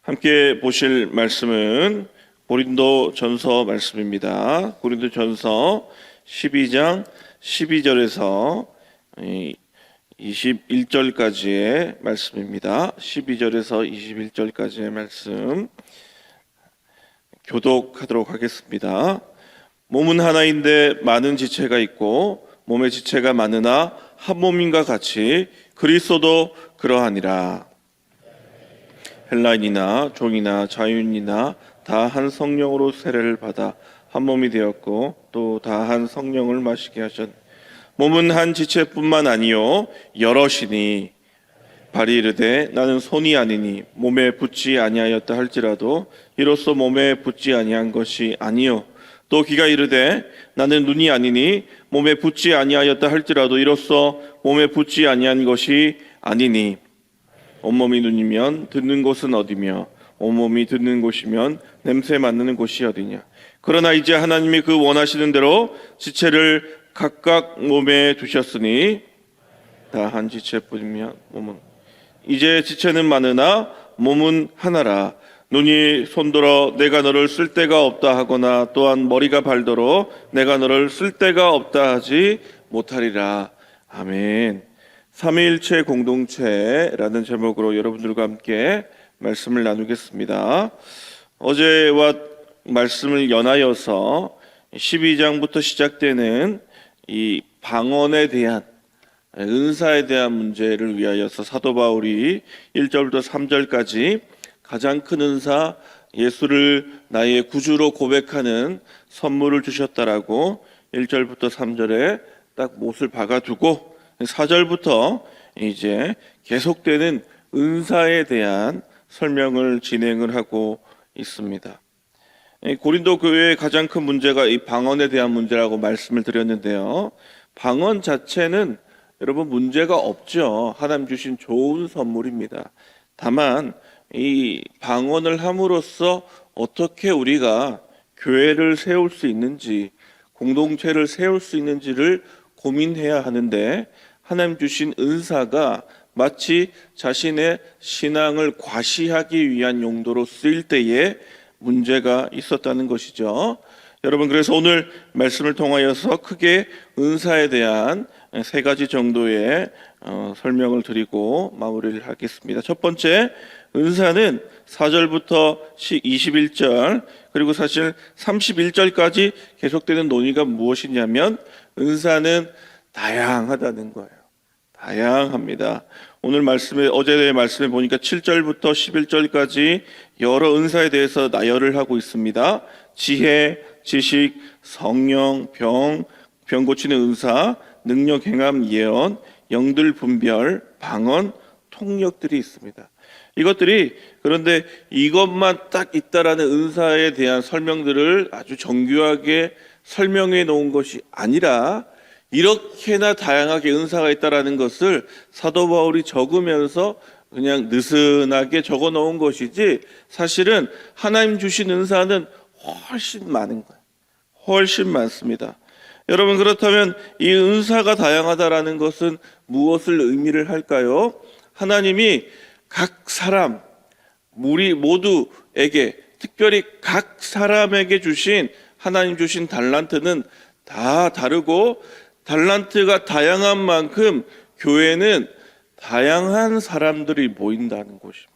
함께 보실 말씀은 고린도전서 말씀입니다. 고린도전서 12장 12절에서 21절까지의 말씀입니다. 12절에서 21절까지의 말씀 교독하도록 하겠습니다. 몸은 하나인데 많은 지체가 있고 몸의 지체가 많으나 한 몸인과 같이 그리스도도 그러하니라. 헬라인이나 종이나 자유인이나 다 한 성령으로 세례를 받아 한 몸이 되었고 또 다 한 성령을 마시게 하셨. 몸은 한 지체뿐만 아니요 여럿이니 발이 이르되 나는 손이 아니니 몸에 붙지 아니하였다 할지라도 이로써 몸에 붙지 아니한 것이 아니요 또 귀가 이르되 나는 눈이 아니니 몸에 붙지 아니하였다 할지라도 이로써 몸에 붙지 아니한 것이 아니니 온몸이 눈이면 듣는 곳은 어디며 온몸이 듣는 곳이면 냄새 맡는 곳이 어디냐. 그러나 이제 하나님이 그 원하시는 대로 지체를 각각 몸에 두셨으니 다 한 지체뿐이면 몸은 이제 지체는 많으나 몸은 하나라. 눈이 손들어 내가 너를 쓸 데가 없다 하거나 또한 머리가 발더러 내가 너를 쓸 데가 없다 하지 못하리라. 아멘. 삼위일체 공동체라는 제목으로 여러분들과 함께 말씀을 나누겠습니다. 어제와 말씀을 연하여서 12장부터 시작되는 이 방언에 대한 은사에 대한 문제를 위하여서 사도 바울이 1절부터 3절까지 가장 큰 은사 예수를 나의 구주로 고백하는 선물을 주셨다라고 1절부터 3절에 딱 못을 박아두고 4절부터 이제 계속되는 은사에 대한 설명을 진행을 하고 있습니다. 고린도 교회의 가장 큰 문제가 이 방언에 대한 문제라고 말씀을 드렸는데요. 방언 자체는 여러분 문제가 없죠. 하나님 주신 좋은 선물입니다. 다만 이 방언을 함으로써 어떻게 우리가 교회를 세울 수 있는지, 공동체를 세울 수 있는지를 고민해야 하는데 하나님 주신 은사가 마치 자신의 신앙을 과시하기 위한 용도로 쓰일 때에 문제가 있었다는 것이죠. 여러분, 그래서 오늘 말씀을 통하여서 크게 은사에 대한 세 가지 정도의 설명을 드리고 마무리를 하겠습니다. 첫 번째, 은사는 4절부터 21절 그리고 사실 31절까지 계속되는 논의가 무엇이냐면 은사는 다양하다는 거예요. 다양합니다. 오늘 말씀에 어제의 말씀에 보니까 7절부터 11절까지 여러 은사에 대해서 나열을 하고 있습니다. 지혜, 지식, 성령, 병 고치는 은사, 능력 행함 예언, 영들 분별, 방언, 통역들이 있습니다. 이것들이 그런데 이것만 딱 있다라는 은사에 대한 설명들을 아주 정교하게 설명해 놓은 것이 아니라 이렇게나 다양하게 은사가 있다라는 것을 사도 바울이 적으면서 그냥 느슨하게 적어 놓은 것이지 사실은 하나님 주신 은사는 훨씬 많은 거예요. 훨씬 많습니다. 여러분, 그렇다면 이 은사가 다양하다라는 것은 무엇을 의미를 할까요? 하나님이 각 사람, 우리 모두에게 특별히 각 사람에게 주신 하나님 주신 달란트는 다 다르고 달란트가 다양한 만큼 교회는 다양한 사람들이 모인다는 것입니다.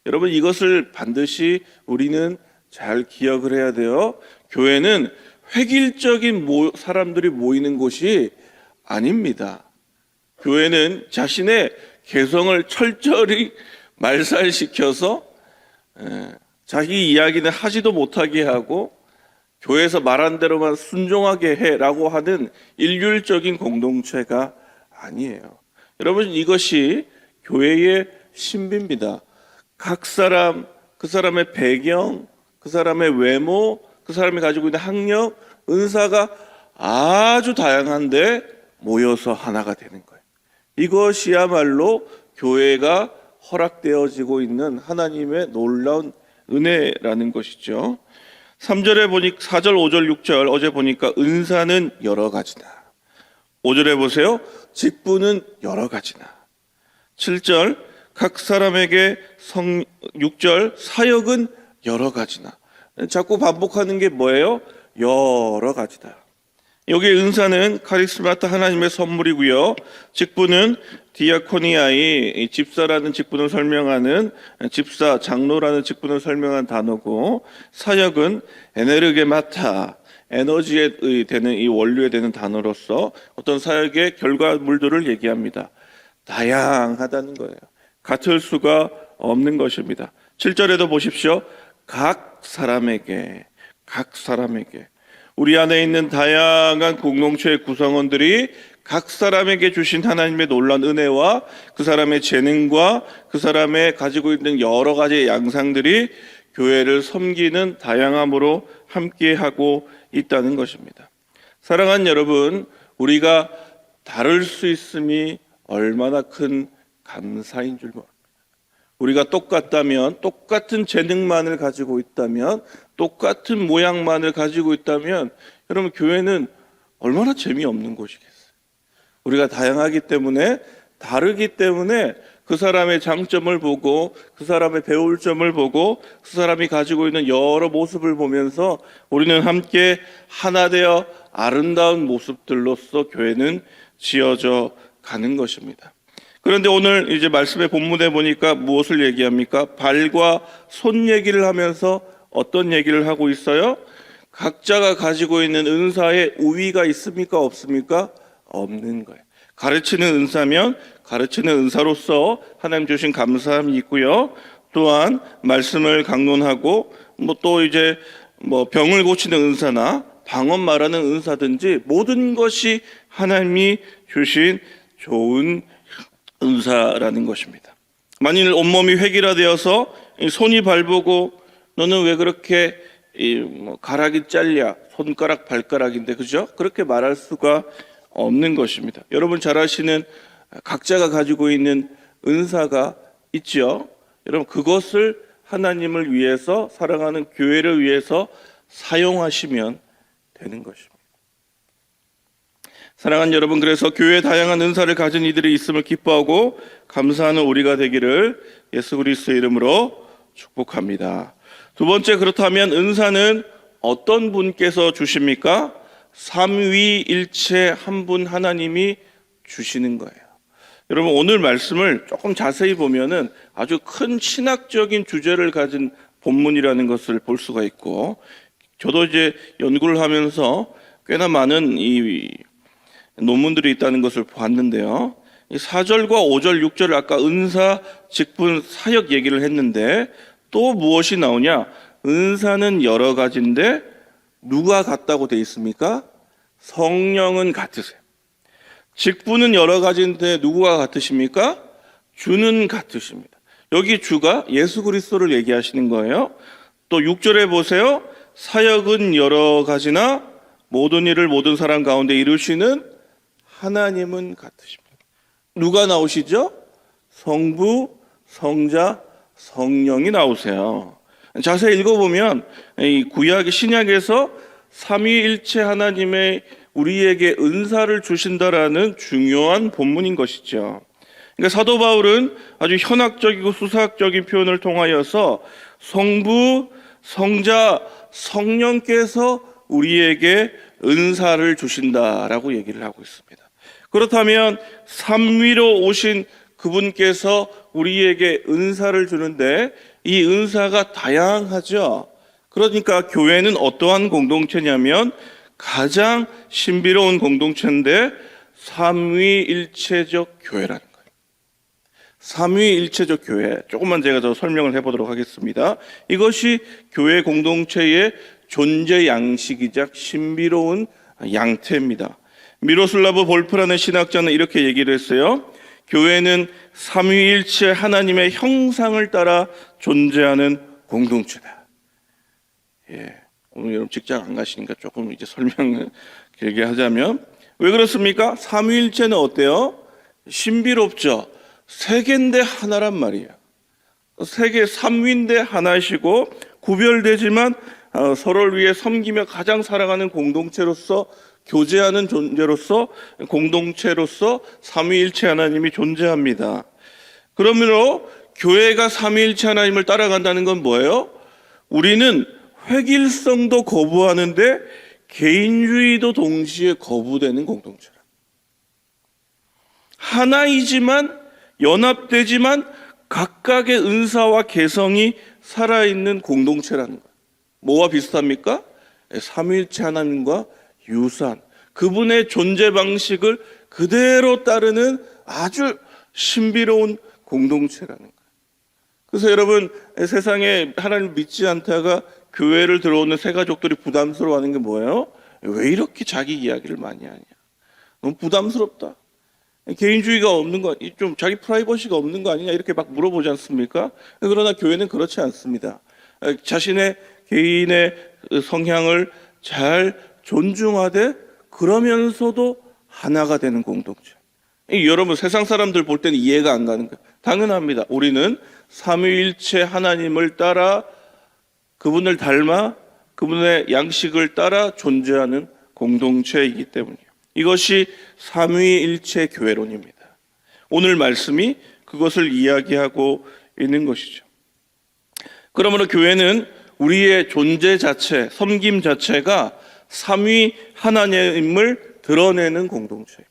여러분, 이것을 반드시 우리는 잘 기억을 해야 돼요. 교회는 획일적인 사람들이 모이는 곳이 아닙니다. 교회는 자신의 개성을 철저히 말살시켜서 자기 이야기는 하지도 못하게 하고 교회에서 말한 대로만 순종하게 해라고 하는 일률적인 공동체가 아니에요. 여러분, 이것이 교회의 신비입니다. 각 사람, 그 사람의 배경, 그 사람의 외모, 그 사람이 가지고 있는 학력, 은사가 아주 다양한데 모여서 하나가 되는 거예요. 이것이야말로 교회가 허락되어지고 있는 하나님의 놀라운 은혜라는 것이죠. 3절에 보니까 4절, 5절, 6절 어제 보니까 은사는 여러 가지다. 5절에 보세요. 직분은 여러 가지나. 7절 각 사람에게 6절 사역은 여러 가지나. 자꾸 반복하는 게 뭐예요? 여러 가지다. 여기 은사는 카리스마타 하나님의 선물이고요. 직분은 디아코니아이 집사라는 직분을 설명하는 집사, 장로라는 직분을 설명한 단어고, 사역은 에네르게마타, 에너지에 되는 이 원료에 되는 단어로서 어떤 사역의 결과물들을 얘기합니다. 다양하다는 거예요. 같을 수가 없는 것입니다. 7절에도 보십시오. 각 사람에게 우리 안에 있는 다양한 공동체의 구성원들이 각 사람에게 주신 하나님의 놀라운 은혜와 그 사람의 재능과 그 사람의 가지고 있는 여러 가지의 양상들이 교회를 섬기는 다양함으로 함께하고 있다는 것입니다. 사랑하는 여러분, 우리가 다를 수 있음이 얼마나 큰 감사인 줄 모릅니다. 우리가 똑같다면, 똑같은 재능만을 가지고 있다면, 똑같은 모양만을 가지고 있다면, 여러분 교회는 얼마나 재미없는 곳이겠어요. 우리가 다양하기 때문에, 다르기 때문에 그 사람의 장점을 보고, 그 사람의 배울 점을 보고, 그 사람이 가지고 있는 여러 모습을 보면서 우리는 함께 하나 되어 아름다운 모습들로서 교회는 지어져 가는 것입니다. 그런데 오늘 이제 말씀의 본문에 보니까 무엇을 얘기합니까? 발과 손 얘기를 하면서 어떤 얘기를 하고 있어요? 각자가 가지고 있는 은사에 우위가 있습니까? 없습니까? 없는 거예요. 가르치는 은사면 가르치는 은사로서 하나님 주신 감사함이 있고요. 또한 말씀을 강론하고 또 이제 병을 고치는 은사나 방언 말하는 은사든지 모든 것이 하나님이 주신 좋은 은사라는 것입니다. 만일 온몸이 획일화되어서 손이 발보고 너는 왜 그렇게 가락이 잘려? 손가락 발가락인데, 그죠? 그렇게 말할 수가 없는 것입니다. 여러분 잘 아시는 각자가 가지고 있는 은사가 있죠. 여러분 그것을 하나님을 위해서, 사랑하는 교회를 위해서 사용하시면 되는 것입니다. 사랑하는 여러분, 그래서 교회에 다양한 은사를 가진 이들이 있음을 기뻐하고 감사하는 우리가 되기를 예수 그리스도의 이름으로 축복합니다. 두 번째, 그렇다면 은사는 어떤 분께서 주십니까? 삼위일체 한 분 하나님이 주시는 거예요. 여러분 오늘 말씀을 조금 자세히 보면은 아주 큰 신학적인 주제를 가진 본문이라는 것을 볼 수가 있고, 저도 이제 연구를 하면서 꽤나 많은 이 논문들이 있다는 것을 봤는데요. 4절과 5절, 6절 아까 은사, 직분, 사역 얘기를 했는데 또 무엇이 나오냐? 은사는 여러 가지인데 누가 같다고 돼 있습니까? 성령은 같으세요. 직분은 여러 가지인데 누구가 같으십니까? 주는 같으십니다. 여기 주가 예수 그리스도를 얘기하시는 거예요. 또 6절에 보세요. 사역은 여러 가지나 모든 일을 모든 사람 가운데 이루시는 하나님은 같으십니다. 누가 나오시죠? 성부, 성자, 성령이 나오세요. 자세히 읽어보면 이 구약 신약에서 삼위일체 하나님의 우리에게 은사를 주신다라는 중요한 본문인 것이죠. 그러니까 사도 바울은 아주 현학적이고 수사학적인 표현을 통하여서 성부, 성자, 성령께서 우리에게 은사를 주신다라고 얘기를 하고 있습니다. 그렇다면 삼위로 오신 그분께서 우리에게 은사를 주는데 이 은사가 다양하죠. 그러니까 교회는 어떠한 공동체냐면 가장 신비로운 공동체인데 삼위일체적 교회라는 거예요. 삼위일체적 교회, 조금만 제가 더 설명을 해보도록 하겠습니다. 이것이 교회 공동체의 존재 양식이자 신비로운 양태입니다. 미로슬라브 볼프라는 신학자는 이렇게 얘기를 했어요. 교회는 삼위일체 하나님의 형상을 따라 존재하는 공동체다. 오늘 여러분 직장 안 가시니까 조금 이제 설명을 길게 하자면, 왜 그렇습니까? 삼위일체는 어때요? 신비롭죠. 세계인데 하나란 말이에요. 세계 삼위인데 하나시고 구별되지만 서로를 위해 섬기며 가장 사랑하는 공동체로서, 교제하는 존재로서, 공동체로서 삼위일체 하나님이 존재합니다. 그러므로 교회가 삼위일체 하나님을 따라간다는 건 뭐예요? 우리는 획일성도 거부하는데 개인주의도 동시에 거부되는 공동체라. 하나이지만 연합되지만 각각의 은사와 개성이 살아있는 공동체라는 거예요. 뭐와 비슷합니까? 삼위일체 하나님과 유사한 그분의 존재 방식을 그대로 따르는 아주 신비로운 공동체라는 거예요. 그래서 여러분, 세상에 하나님을 믿지 않다가 교회를 들어오는 새 가족들이 부담스러워하는 게 뭐예요? 왜 이렇게 자기 이야기를 많이 하냐? 너무 부담스럽다. 개인주의가 없는 거, 좀 자기 프라이버시가 없는 거 아니냐? 이렇게 막 물어보지 않습니까? 그러나 교회는 그렇지 않습니다. 자신의 개인의 성향을 잘 존중하되 그러면서도 하나가 되는 공동체. 여러분, 세상 사람들 볼 때는 이해가 안 가는 거예요. 당연합니다. 우리는 삼위일체 하나님을 따라 그분을 닮아 그분의 양식을 따라 존재하는 공동체이기 때문이에요. 이것이 삼위일체 교회론입니다. 오늘 말씀이 그것을 이야기하고 있는 것이죠. 그러므로 교회는 우리의 존재 자체, 섬김 자체가 삼위 하나님을 드러내는 공동체예요.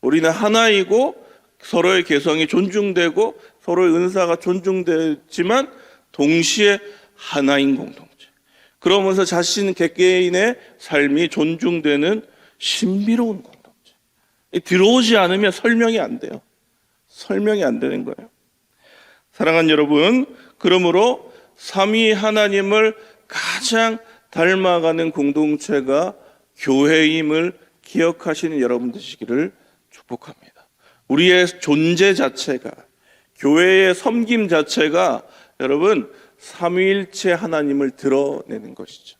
우리는 하나이고 서로의 개성이 존중되고 서로의 은사가 존중되지만 동시에 하나인 공동체. 그러면서 자신 개개인의 삶이 존중되는 신비로운 공동체. 들어오지 않으면 설명이 안 돼요. 설명이 안 되는 거예요. 사랑하는 여러분, 그러므로 삼위 하나님을 가장 닮아가는 공동체가 교회임을 기억하시는 여러분 되시기를 축복합니다. 우리의 존재 자체가, 교회의 섬김 자체가 여러분 삼위일체 하나님을 드러내는 것이죠.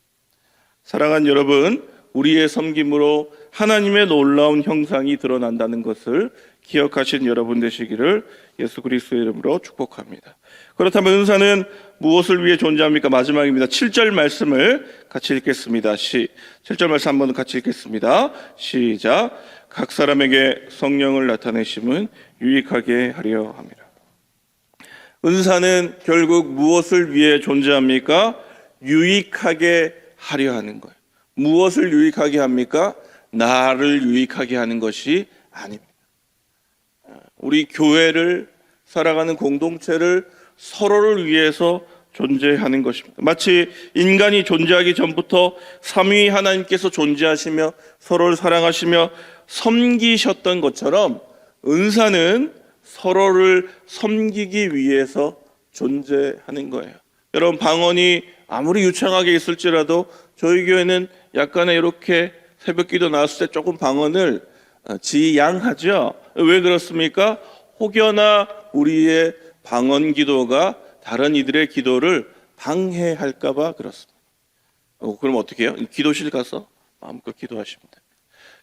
사랑하는 여러분, 우리의 섬김으로 하나님의 놀라운 형상이 드러난다는 것을 기억하신 여러분 되시기를 예수 그리스도의 이름으로 축복합니다. 그렇다면 은사는 무엇을 위해 존재합니까? 마지막입니다. 7절 말씀을 같이 읽겠습니다. 7절 말씀 한번 같이 읽겠습니다. 시작. 각 사람에게 성령을 나타내심은 유익하게 하려 함이라. 은사는 결국 무엇을 위해 존재합니까? 유익하게 하려 하는 거예요. 무엇을 유익하게 합니까? 나를 유익하게 하는 것이 아닙니다. 우리 교회를 살아가는 공동체를 서로를 위해서 존재하는 것입니다. 마치 인간이 존재하기 전부터 삼위 하나님께서 존재하시며 서로를 사랑하시며 섬기셨던 것처럼 은사는 서로를 섬기기 위해서 존재하는 거예요. 여러분, 방언이 아무리 유창하게 있을지라도 저희 교회는 약간의 이렇게 새벽기도 나왔을 때 조금 방언을 지양하죠. 왜 그렇습니까? 혹여나 우리의 방언 기도가 다른 이들의 기도를 방해할까 봐 그렇습니다. 그럼 어떻게 해요? 기도실 가서 마음껏 기도하시면 됩니다.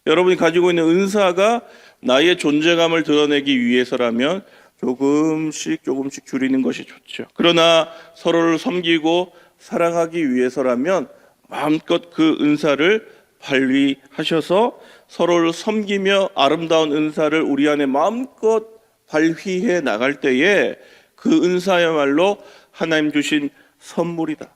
여러분이 가지고 있는 은사가 나의 존재감을 드러내기 위해서라면 조금씩 줄이는 것이 좋죠. 그러나 서로를 섬기고 사랑하기 위해서라면 마음껏 그 은사를 발휘하셔서 서로를 섬기며 아름다운 은사를 우리 안에 마음껏 발휘해 나갈 때에 그 은사야말로 하나님 주신 선물이다.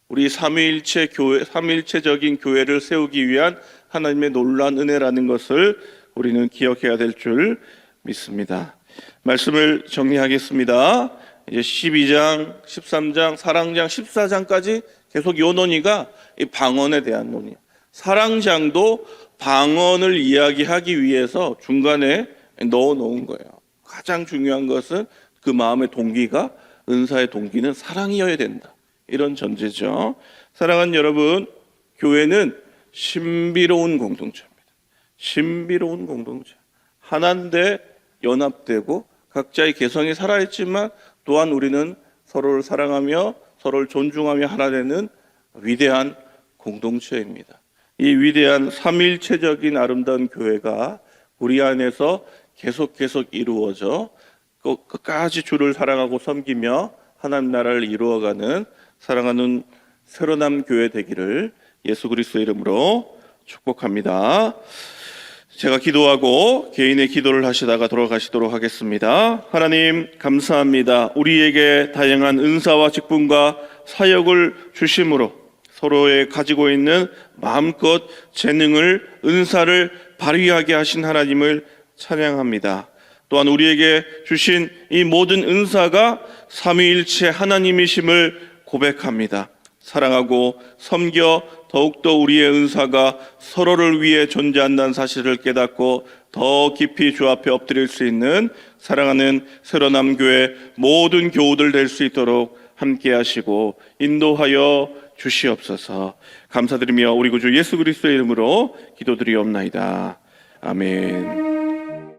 우리 삼위일체 교회, 삼위일체적인 교회를 세우기 위한 하나님의 놀라운 은혜라는 것을 우리는 기억해야 될 줄 믿습니다. 말씀을 정리하겠습니다. 이제 12장, 13장, 사랑장, 14장까지 계속 요 논의가 이 방언에 대한 논의예요. 사랑장도 방언을 이야기하기 위해서 중간에 넣어 놓은 거예요. 가장 중요한 것은 그 마음의 동기가, 은사의 동기는 사랑이어야 된다. 이런 전제죠. 사랑하는 여러분, 교회는 신비로운 공동체입니다. 신비로운 공동체. 하나인데 연합되고 각자의 개성이 살아있지만 또한 우리는 서로를 사랑하며 서로를 존중하며 하나 되는 위대한 공동체입니다. 이 위대한 삼일체적인 아름다운 교회가 우리 안에서 계속 이루어져 끝까지 주를 사랑하고 섬기며 하나님 나라를 이루어가는 사랑하는 새로남 교회 되기를 예수 그리스도의 이름으로 축복합니다. 제가 기도하고 개인의 기도를 하시다가 돌아가시도록 하겠습니다. 하나님 감사합니다. 우리에게 다양한 은사와 직분과 사역을 주심으로 서로의 가지고 있는 마음껏 재능을, 은사를 발휘하게 하신 하나님을 찬양합니다. 또한 우리에게 주신 이 모든 은사가 삼위일체 하나님이심을 고백합니다. 사랑하고 섬겨 더욱더 우리의 은사가 서로를 위해 존재한다는 사실을 깨닫고 더 깊이 주 앞에 엎드릴 수 있는 사랑하는 새로남교회 모든 교우들 될 수 있도록 함께 하시고 인도하여 주시옵소서. 감사드리며 우리 구주 예수 그리스도의 이름으로 기도드리옵나이다. 아멘.